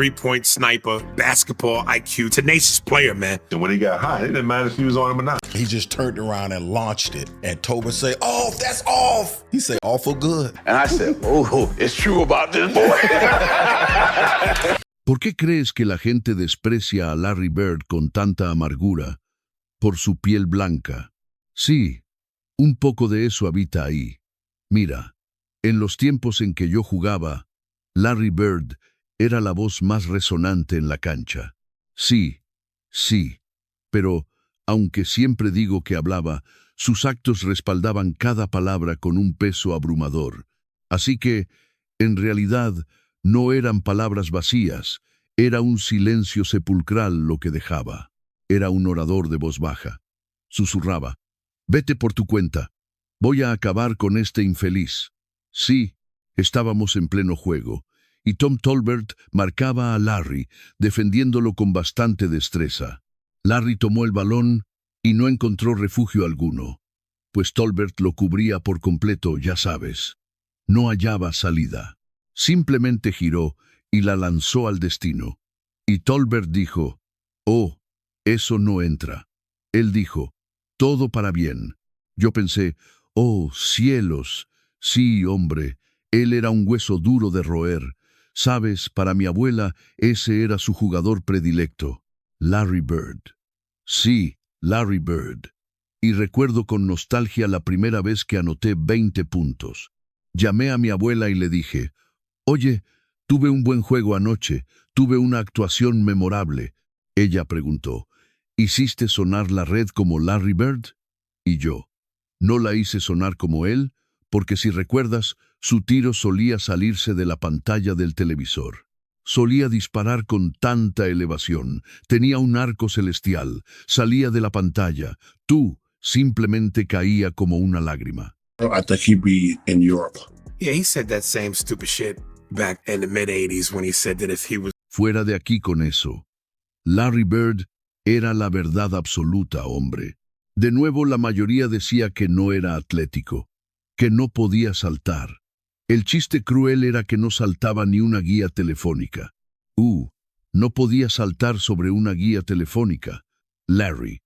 3-point sniper, basketball IQ, tenacious player, man. And when he got hot, it didn't matter if he was on him or not. He just turned around and launched it. And Tobin say, "Off, that's off." He said, "Awful good." And I said, "Oh, it's true about this boy." ¿Por qué crees que la gente desprecia a Larry Bird con tanta amargura? Por su piel blanca. Sí, un poco de eso habita ahí. Mira, en los tiempos en que yo jugaba, Larry Bird era la voz más resonante en la cancha. Sí, pero, aunque siempre digo que hablaba, sus actos respaldaban cada palabra con un peso abrumador. Así que, en realidad, no eran palabras vacías, era un silencio sepulcral lo que dejaba. Era un orador de voz baja. Susurraba: "Vete por tu cuenta. Voy a acabar con este infeliz". Sí, estábamos en pleno juego, y Tom Tolbert marcaba a Larry, defendiéndolo con bastante destreza. Larry tomó el balón y no encontró refugio alguno, pues Tolbert lo cubría por completo, ya sabes. No hallaba salida. Simplemente giró y la lanzó al destino. Y Tolbert dijo: "Oh, eso no entra". Él dijo: "Todo para bien". Yo pensé: "Oh, cielos, sí, hombre, él era un hueso duro de roer. Sabes, para mi abuela, ese era su jugador predilecto, Larry Bird". Sí, Larry Bird. Y recuerdo con nostalgia la primera vez que anoté 20 puntos. Llamé a mi abuela y le dije: "Oye, tuve un buen juego anoche, tuve una actuación memorable". Ella preguntó: "¿Hiciste sonar la red como Larry Bird?". Y yo: "No la hice sonar como él, porque si recuerdas, su tiro solía salirse de la pantalla del televisor. Solía disparar con tanta elevación, tenía un arco celestial, salía de la pantalla. Tú simplemente caía como una lágrima". I think he'd be in Europe. Yeah, he said that same stupid shit back in the mid-'80s when he said that if he was... Fuera de aquí con eso. Larry Bird era la verdad absoluta, hombre. De nuevo, la mayoría decía que no era atlético, que no podía saltar. El chiste cruel era que no saltaba ni una guía telefónica. No podía saltar sobre una guía telefónica. Larry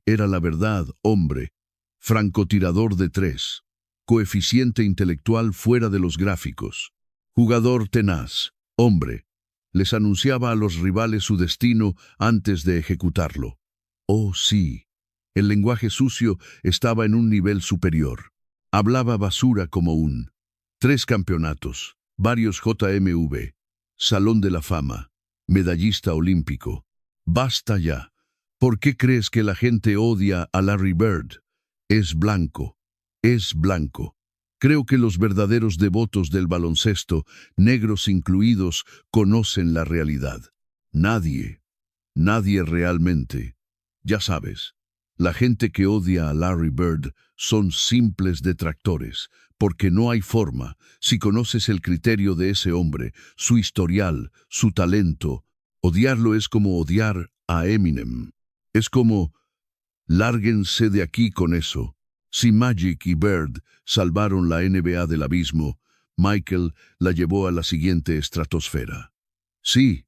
era la verdad, hombre. Francotirador de 3. Coeficiente intelectual fuera de los gráficos. Jugador tenaz, hombre. Les anunciaba a los rivales su destino antes de ejecutarlo. Oh, sí. El lenguaje sucio estaba en un nivel superior. Hablaba basura como 3 campeonatos, varios JMV, Salón de la Fama, medallista olímpico. Basta ya. ¿Por qué crees que la gente odia a Larry Bird? Es blanco. Es blanco. Creo que los verdaderos devotos del baloncesto, negros incluidos, conocen la realidad. Nadie realmente. Ya sabes. La gente que odia a Larry Bird son simples detractores, porque no hay forma, si conoces el criterio de ese hombre, su historial, su talento. Odiarlo es como odiar a Eminem. Es como: lárguense de aquí con eso. Si Magic y Bird salvaron la NBA del abismo, Michael la llevó a la siguiente estratosfera. Sí,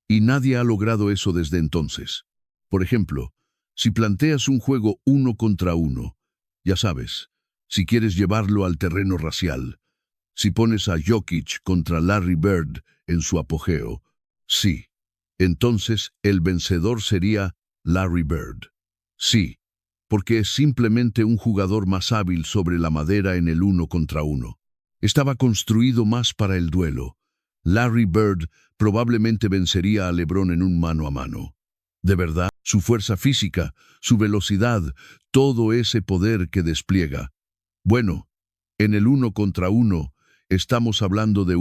y nadie ha logrado eso desde entonces. Por ejemplo, si planteas un juego 1 contra 1, ya sabes, si quieres llevarlo al terreno racial, si pones a Jokic contra Larry Bird en su apogeo, sí, entonces el vencedor sería Larry Bird. Sí, porque es simplemente un jugador más hábil sobre la madera en el 1 contra 1. Estaba construido más para el duelo. Larry Bird probablemente vencería a LeBron en un mano a mano. De verdad, su fuerza física, su velocidad, todo ese poder que despliega. Bueno, en el 1 contra 1 estamos hablando de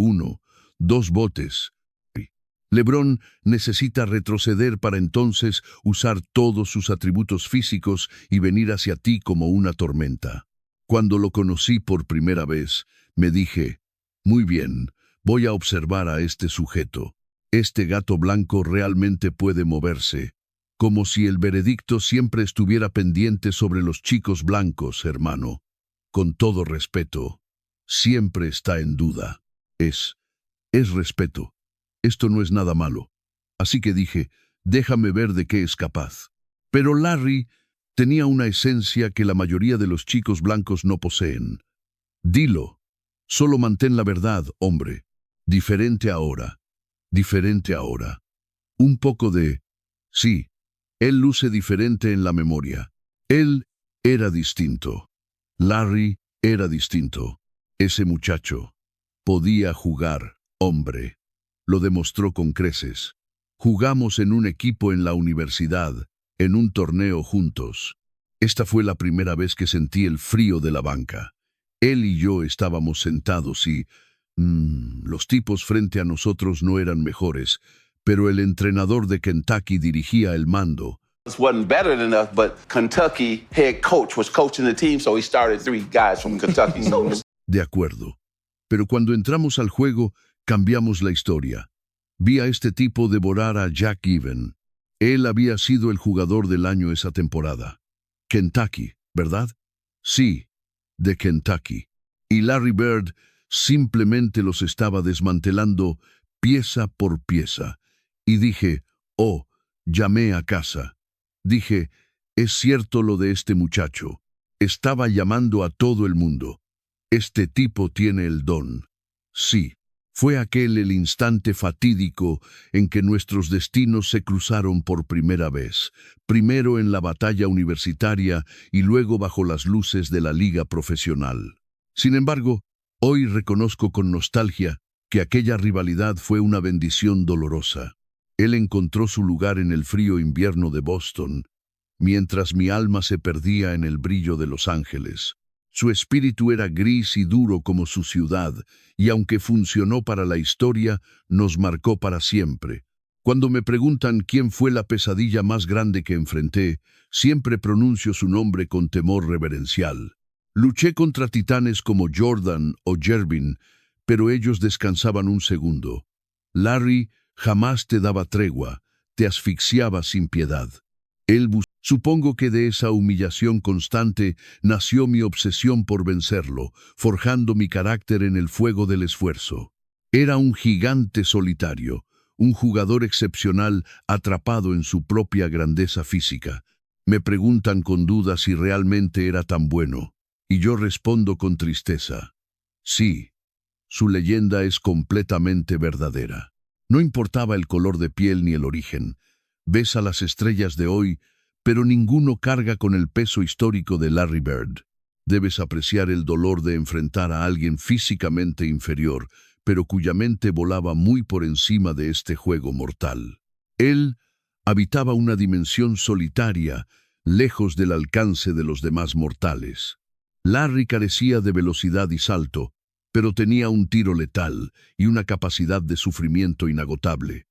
2 botes. LeBron necesita retroceder para entonces usar todos sus atributos físicos y venir hacia ti como una tormenta. Cuando lo conocí por primera vez, me dije: muy bien, voy a observar a este sujeto. Este gato blanco realmente puede moverse. Como si el veredicto siempre estuviera pendiente sobre los chicos blancos, hermano. Con todo respeto, siempre está en duda. Es respeto. esto no es nada malo. Así que dije, déjame ver de qué es capaz. Pero Larry tenía una esencia que la mayoría de los chicos blancos no poseen. Dilo, solo mantén la verdad, hombre. Diferente ahora. Diferente ahora. Un poco de... Sí, él luce diferente en la memoria. Él era distinto. Larry era distinto. Ese muchacho podía jugar, hombre. Lo demostró con creces. Jugamos en un equipo en la universidad, en un torneo juntos. Esta fue la primera vez que sentí el frío de la banca. Él y yo estábamos sentados y... los tipos frente a nosotros no eran mejores, pero el entrenador de Kentucky dirigía el mando. Wasn't better than us, but Kentucky head coach was coaching the team, so he started 3 guys from Kentucky. De acuerdo. Pero cuando entramos al juego, cambiamos la historia. Vi a este tipo devorar a Jack Even. Él había sido el jugador del año esa temporada. Kentucky, ¿verdad? Sí, de Kentucky. Y Larry Bird simplemente los estaba desmantelando pieza por pieza. Y dije, oh, llamé a casa. Dije, es cierto lo de este muchacho. Estaba llamando a todo el mundo. Este tipo tiene el don. Sí, fue aquel el instante fatídico en que nuestros destinos se cruzaron por primera vez, primero en la batalla universitaria y luego bajo las luces de la liga profesional. Sin embargo, hoy reconozco con nostalgia que aquella rivalidad fue una bendición dolorosa. Él encontró su lugar en el frío invierno de Boston, mientras mi alma se perdía en el brillo de Los Ángeles. Su espíritu era gris y duro como su ciudad, y aunque funcionó para la historia, nos marcó para siempre. Cuando me preguntan quién fue la pesadilla más grande que enfrenté, siempre pronuncio su nombre con temor reverencial. Luché contra titanes como Jordan o Jervin, pero ellos descansaban un segundo. Larry jamás te daba tregua, te asfixiaba sin piedad. Supongo que de esa humillación constante nació mi obsesión por vencerlo, forjando mi carácter en el fuego del esfuerzo. Era un gigante solitario, un jugador excepcional atrapado en su propia grandeza física. Me preguntan con duda si realmente era tan bueno, y yo respondo con tristeza. Sí, su leyenda es completamente verdadera. No importaba el color de piel ni el origen. Ves a las estrellas de hoy, pero ninguno carga con el peso histórico de Larry Bird. Debes apreciar el dolor de enfrentar a alguien físicamente inferior, pero cuya mente volaba muy por encima de este juego mortal. Él habitaba una dimensión solitaria, lejos del alcance de los demás mortales. Larry carecía de velocidad y salto, pero tenía un tiro letal y una capacidad de sufrimiento inagotable.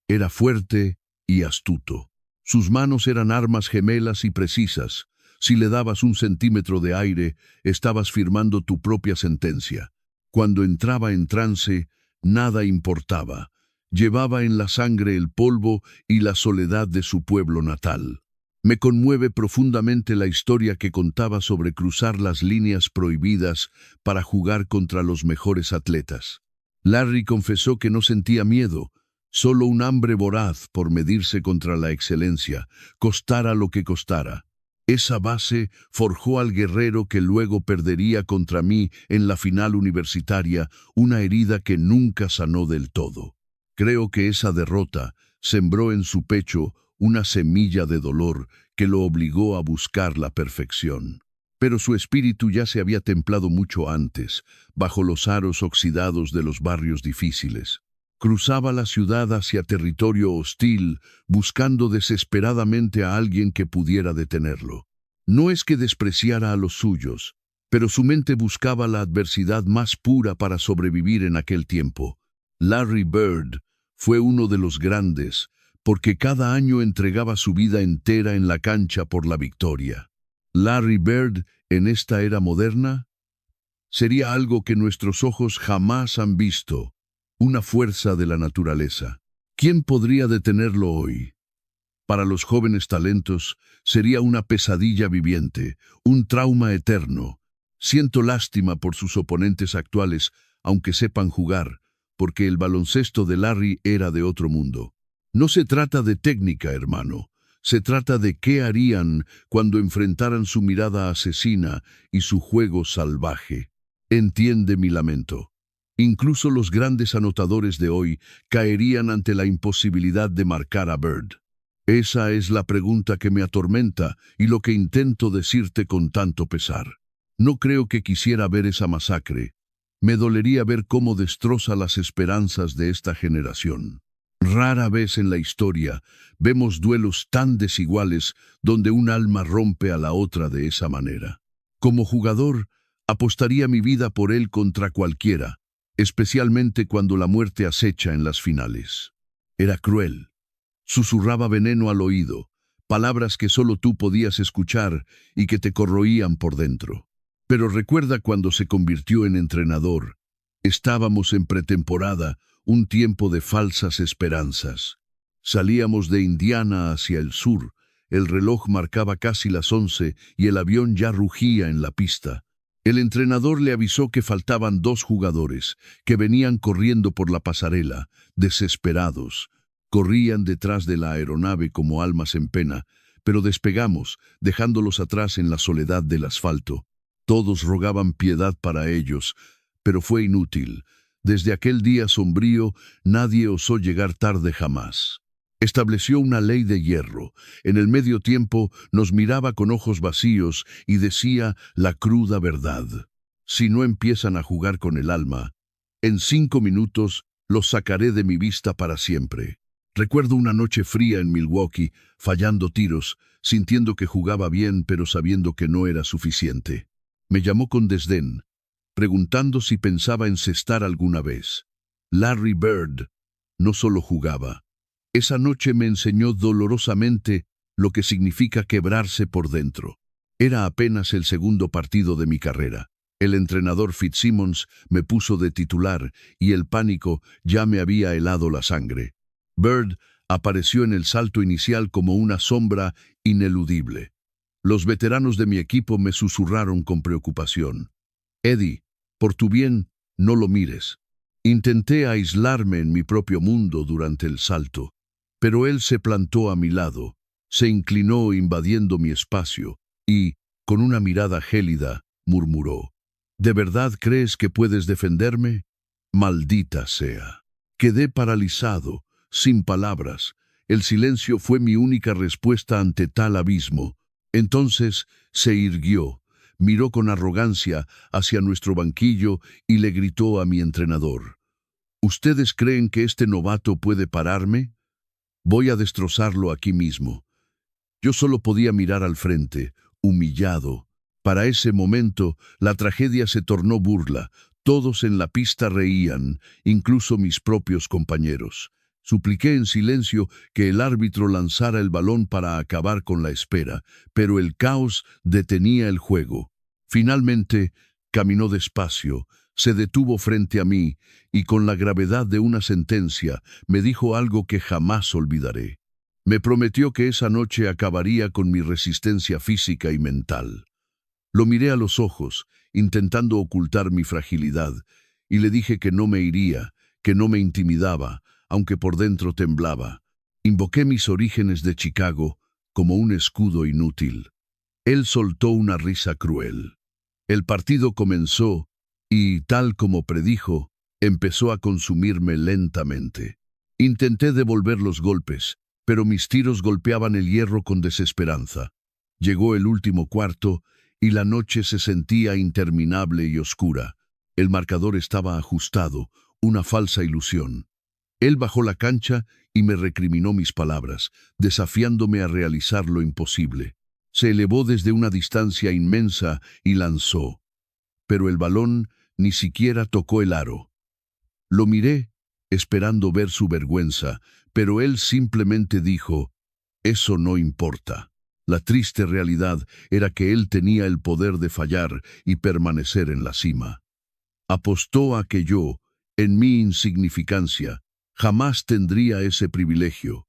Era fuerte y astuto. Sus manos eran armas gemelas y precisas. Si le dabas 1 centímetro de aire, estabas firmando tu propia sentencia. Cuando entraba en trance, nada importaba. Llevaba en la sangre el polvo y la soledad de su pueblo natal. Me conmueve profundamente la historia que contaba sobre cruzar las líneas prohibidas para jugar contra los mejores atletas. Larry confesó que no sentía miedo, solo un hambre voraz por medirse contra la excelencia, costara lo que costara. Esa base forjó al guerrero que luego perdería contra mí en la final universitaria, una herida que nunca sanó del todo. Creo que esa derrota sembró en su pecho una semilla de dolor que lo obligó a buscar la perfección. Pero su espíritu ya se había templado mucho antes, bajo los aros oxidados de los barrios difíciles. Cruzaba la ciudad hacia territorio hostil, buscando desesperadamente a alguien que pudiera detenerlo. No es que despreciara a los suyos, pero su mente buscaba la adversidad más pura para sobrevivir en aquel tiempo. Larry Bird fue uno de los grandes, porque cada año entregaba su vida entera en la cancha por la victoria. Larry Bird, en esta era moderna, sería algo que nuestros ojos jamás han visto. Una fuerza de la naturaleza. ¿Quién podría detenerlo hoy? Para los jóvenes talentos sería una pesadilla viviente, un trauma eterno. Siento lástima por sus oponentes actuales, aunque sepan jugar, porque el baloncesto de Larry era de otro mundo. No se trata de técnica, hermano. Se trata de qué harían cuando enfrentaran su mirada asesina y su juego salvaje. Entiende mi lamento. Incluso los grandes anotadores de hoy caerían ante la imposibilidad de marcar a Bird. Esa es la pregunta que me atormenta y lo que intento decirte con tanto pesar. No creo que quisiera ver esa masacre. Me dolería ver cómo destroza las esperanzas de esta generación. Rara vez en la historia vemos duelos tan desiguales donde un alma rompe a la otra de esa manera. Como jugador, apostaría mi vida por él contra cualquiera, especialmente cuando la muerte acecha en las finales. Era cruel. Susurraba veneno al oído, palabras que solo tú podías escuchar y que te corroían por dentro. Pero recuerda cuando se convirtió en entrenador. Estábamos en pretemporada, un tiempo de falsas esperanzas. Salíamos de Indiana hacia el sur, el reloj marcaba casi las 11 y el avión ya rugía en la pista. El entrenador le avisó que faltaban 2 jugadores, que venían corriendo por la pasarela, desesperados. Corrían detrás de la aeronave como almas en pena, pero despegamos, dejándolos atrás en la soledad del asfalto. Todos rogaban piedad para ellos, pero fue inútil. Desde aquel día sombrío, nadie osó llegar tarde jamás. Estableció una ley de hierro. En el medio tiempo nos miraba con ojos vacíos y decía la cruda verdad. Si no empiezan a jugar con el alma, en 5 minutos los sacaré de mi vista para siempre. Recuerdo una noche fría en Milwaukee, fallando tiros, sintiendo que jugaba bien pero sabiendo que no era suficiente. Me llamó con desdén, preguntando si pensaba encestar alguna vez. Larry Bird no solo jugaba. Esa noche me enseñó dolorosamente lo que significa quebrarse por dentro. Era apenas el segundo partido de mi carrera. El entrenador Fitzsimmons me puso de titular y el pánico ya me había helado la sangre. Bird apareció en el salto inicial como una sombra ineludible. Los veteranos de mi equipo me susurraron con preocupación. Eddie, por tu bien, no lo mires. Intenté aislarme en mi propio mundo durante el salto, pero él se plantó a mi lado, se inclinó invadiendo mi espacio y, con una mirada gélida, murmuró: ¿De verdad crees que puedes defenderme? Maldita sea. Quedé paralizado, sin palabras. El silencio fue mi única respuesta ante tal abismo. Entonces se irguió, miró con arrogancia hacia nuestro banquillo y le gritó a mi entrenador: ¿Ustedes creen que este novato puede pararme? Voy a destrozarlo aquí mismo. Yo solo podía mirar al frente, humillado. Para ese momento, la tragedia se tornó burla. Todos en la pista reían, incluso mis propios compañeros. Supliqué en silencio que el árbitro lanzara el balón para acabar con la espera, pero el caos detenía el juego. Finalmente, caminó despacio, se detuvo frente a mí y con la gravedad de una sentencia me dijo algo que jamás olvidaré. Me prometió que esa noche acabaría con mi resistencia física y mental. Lo miré a los ojos, intentando ocultar mi fragilidad, y le dije que no me iría, que no me intimidaba, aunque por dentro temblaba. Invoqué mis orígenes de Chicago como un escudo inútil. Él soltó una risa cruel. El partido comenzó y, tal como predijo, empezó a consumirme lentamente. Intenté devolver los golpes, pero mis tiros golpeaban el hierro con desesperanza. Llegó el último cuarto y la noche se sentía interminable y oscura. El marcador estaba ajustado, una falsa ilusión. Él bajó la cancha y me recriminó mis palabras, desafiándome a realizar lo imposible. Se elevó desde una distancia inmensa y lanzó. Pero el balón ni siquiera tocó el aro. Lo miré, esperando ver su vergüenza, pero él simplemente dijo: «Eso no importa». La triste realidad era que él tenía el poder de fallar y permanecer en la cima. Apostó a que yo, en mi insignificancia, jamás tendría ese privilegio.